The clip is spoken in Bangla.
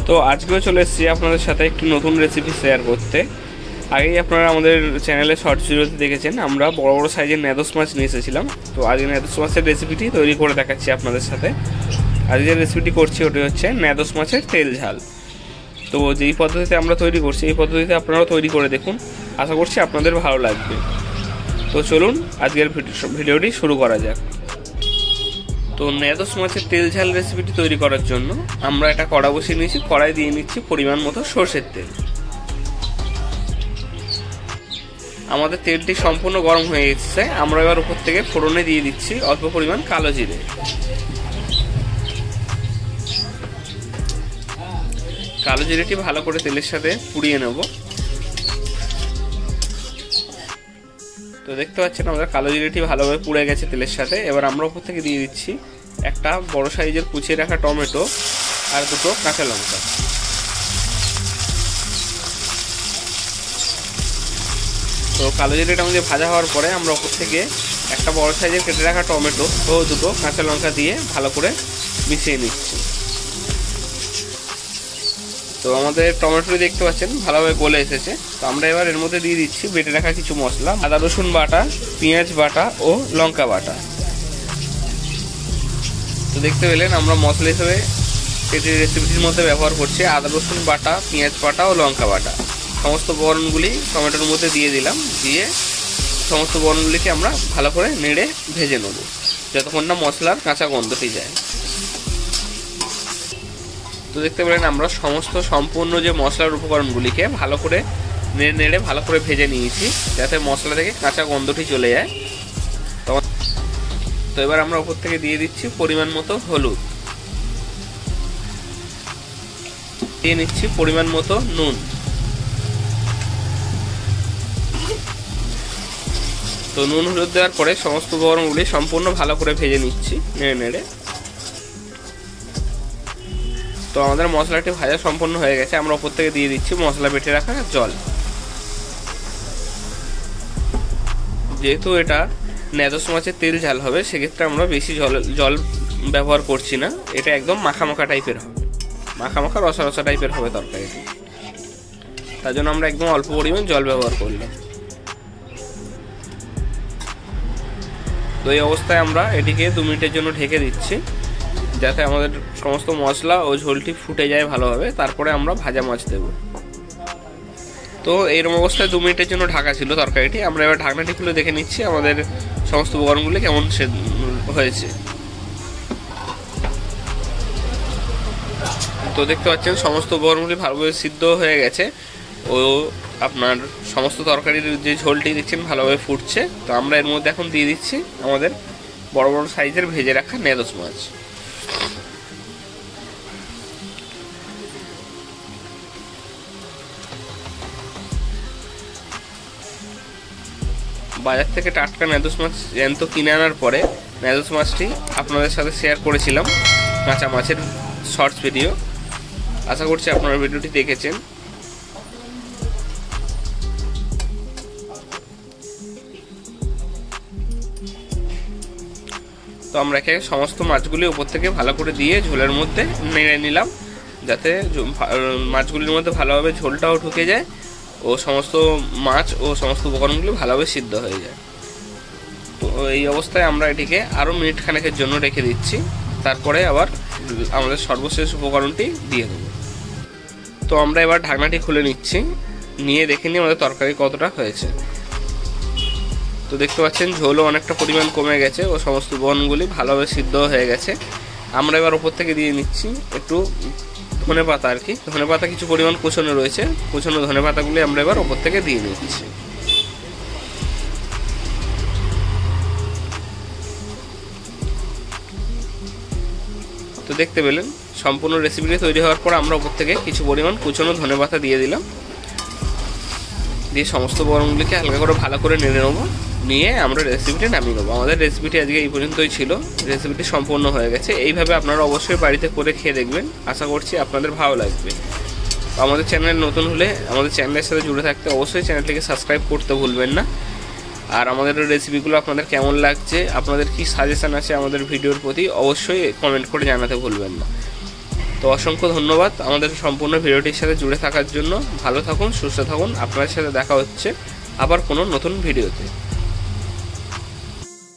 তো আজকেও চলে এসেছি আপনাদের সাথে একটি নতুন রেসিপি শেয়ার করতে। আগেই আপনারা আমাদের চ্যানেলে শর্ট ভিডিওতে দেখেছেন আমরা বড় বড় সাইজের ন্যাদোস মাছ নিয়ে এসেছিলাম। তো আজকে ন্যাদোস মাছের রেসিপিটি তৈরি করে দেখাচ্ছি আপনাদের সাথে। আজকে যে রেসিপিটি করছি ওটি হচ্ছে ন্যাদোস মাছের তেল ঝাল। তো যেই পদ্ধতিতে আমরা তৈরি করছি এই পদ্ধতিতে আপনারাও তৈরি করে দেখুন, আশা করছি আপনাদের ভালো লাগবে। তো চলুন আজকের ভিডিওটি শুরু করা যাক। তো ন্যাদোস মাছের তেল ঝাল রেসিপিটি তৈরি করার জন্য আমরা একটা কড়া বসিয়ে নিয়েছি। কড়াই দিয়ে নিচ্ছি পরিমাণ মতো সরষের তেল। আমাদের তেলটি সম্পূর্ণ গরম হয়ে গেছে। আমরা এবার উপর থেকে ফোড়নে দিয়ে দিচ্ছি অল্প পরিমাণ কালো জিরে। কালো জিরেটি ভালো করে তেলের সাথে পুড়িয়ে নেব। তো দেখতে পাচ্ছেন আমাদের কালো জিরেটি ভালোভাবে পুড়ে গেছে তেলের সাথে। এবার আমরা উপর থেকে দিয়ে দিচ্ছি একটা বড় সাইজের কুচিয়ে রাখা টমেটো আর দুটো কাঁচা লঙ্কা। তো কালো জিরেটা আমাদের ভাজা হওয়ার পরে আমরা উপর থেকে একটা বড় সাইজের কেটে রাখা টমেটো ও দুটো কাঁচা লঙ্কা দিয়ে ভালো করে মিশিয়ে নিচ্ছি। তো আমাদের টমেটো দেখতে পাচ্ছেন ভালোভাবে গলে এসেছে। তো আমরা এবার এর মধ্যে দিয়ে দিচ্ছি বেটে রাখা কিছু মশলা, আদা রসুন বাটা, পেঁয়াজ বাটা ও লঙ্কা বাটা। তো দেখতে পেলেন আমরা মশলা হিসেবে এটি রেসিপিটির মধ্যে ব্যবহার করছি আদা রসুন বাটা, পেঁয়াজ বাটা ও লঙ্কা বাটা। সমস্ত উপকরণগুলি টমেটোর মধ্যে দিয়ে দিলাম। দিয়ে সমস্ত উপকরণগুলিকে আমরা ভালো করে নেড়ে ভেজে নেব যতক্ষণ না মশলার কাঁচা গন্ধটি যায়। তো দেখতে পেলেন আমরা সম্পূর্ণ যে মশলার উপকরণগুলিকে ভালো করে নেড়ে ভালো করে ভেজে নিয়েছি যাতে মশলা থেকে কাঁচা গন্ধটি চলে যায়। তো এবার আমরা উপর থেকে দিয়ে দিচ্ছি পরিমাণ মতো হলুদ, দিয়ে নিচ্ছি পরিমাণ মতো নুন। তো নুন হলুদ দেওয়ার পরে সমস্ত উপকরণগুলি সম্পূর্ণ ভালো করে ভেজে নিচ্ছি নেড়ে নেড়ে। তো আমাদের মশলাটি ভাজা সম্পূর্ণ হয়ে গেছে। আমরা উপর থেকে দিয়ে দিচ্ছি মশলা বেটে রাখা জল। যেহেতু এটা ন্যাদোস মাছের তেল ঝাল হবে সেক্ষেত্রে আমরা বেশি জল ব্যবহার করছি না। এটা একদম মাখা মাখা টাইপের হবে, মাখা মাখা রসা রসা টাইপের হবে তরকারিটি। তার জন্য আমরা একদম অল্প পরিমাণ জল ব্যবহার করলাম। তো এই অবস্থায় আমরা এটিকে 2 মিনিটের জন্য ঢেকে দিচ্ছি যাতে আমাদের সমস্ত মশলা ও ঝোলটি ফুটে যায় ভালোভাবে। তারপরে আমরা ভাজা মাছ দেব। তো এইরকম অবস্থায় 2 মিনিটের জন্য ঢাকা ছিল তরকারিটি। আমরা এবার ঢাকনাটি খুলে দেখে নিচ্ছি আমাদের সমস্ত উপকরণগুলি কেমন হয়েছে। তো দেখতে পাচ্ছেন সমস্ত উপকরণগুলি ভালোভাবে সিদ্ধ হয়ে গেছে ও আপনার সমস্ত তরকারির যে ঝোলটি দেখছেন ভালোভাবে ফুটছে। তো আমরা এর মধ্যে এখন দিয়ে দিচ্ছি আমাদের বড় বড় সাইজের ভেজে রাখা ন্যাদোস মাছ। বাজার থেকে টাটকা ন্যাদোস মাছ জ্যান্ত কিনে আনার পরে ন্যাদোস মাছটি আপনাদের সাথে শেয়ার করেছিলাম কাঁচা মাছের শর্টস ভিডিও। আশা করছি আপনারা ভিডিওটি দেখেছেন। তো আমরা একে সমস্ত মাছগুলি উপর থেকে ভালো করে দিয়ে ঝোলের মধ্যে নেড়ে নিলাম যাতে মাছগুলির মধ্যে ভালোভাবে ঝোলটাও ঢুকে যায় ও সমস্ত মাছ ও সমস্ত উপকরণগুলি ভালোভাবে সিদ্ধ হয়ে যায়। তো এই অবস্থায় আমরা এটিকে আরও মিনিট খানেকের জন্য রেখে দিচ্ছি। তারপরে আবার আমাদের সর্বশেষ উপকরণটি দিয়ে দেবো। তো আমরা এবার ঢাকনাটি খুলে নিচ্ছি, নিয়ে দেখে নিই আমাদের তরকারি কতটা হয়েছে। তো দেখতে পাচ্ছেন ঝোলও অনেকটা পরিমাণ কমে গেছে ও সমস্ত উপকরণগুলি ভালোভাবে সিদ্ধ হয়ে গেছে। আমরা এবার উপর থেকে দিয়ে নিচ্ছি একটু ধনেপাতা, আর কি ধনেপাতা কিছু পরিমাণ কুচনো রয়েছে, কুচনো ধনেপাতাগুলি আমরা এবার উপর থেকে দিয়ে নিচ্ছি। তো দেখতে পেলেন সম্পূর্ণ রেসিপিটি তৈরি হওয়ার পর আমরা উপর থেকে কিছু পরিমাণ কুচনো ধনেপাতা দিয়ে দিলাম। দিয়ে সমস্ত উপকরণগুলিকে হালকা করে ভালো করে নেড়ে নেবো, নিয়ে আমরা রেসিপিটি নামিয়ে নেবো। আমাদের রেসিপিটি আজকে এই পর্যন্তই ছিল। রেসিপিটি সম্পূর্ণ হয়ে গেছে। এইভাবে আপনারা অবশ্যই বাড়িতে করে খেয়ে দেখবেন, আশা করছি আপনাদের ভালো লাগবে। আমাদের চ্যানেল নতুন হলে আমাদের চ্যানেলের সাথে জুড়ে থাকতে অবশ্যই চ্যানেলটিকে সাবস্ক্রাইব করতে ভুলবেন না। আর আমাদের রেসিপিগুলো আপনাদের কেমন লাগছে, আপনাদের কি সাজেশন আছে আমাদের ভিডিওর প্রতি, অবশ্যই কমেন্ট করে জানাতে ভুলবেন না। তো অসংখ্য ধন্যবাদ আমাদের সম্পূর্ণ ভিডিওটির সাথে জুড়ে থাকার জন্য। ভালো থাকুন, সুস্থ থাকুন। আপনাদের সাথে দেখা হচ্ছে আবার কোনো নতুন ভিডিওতে।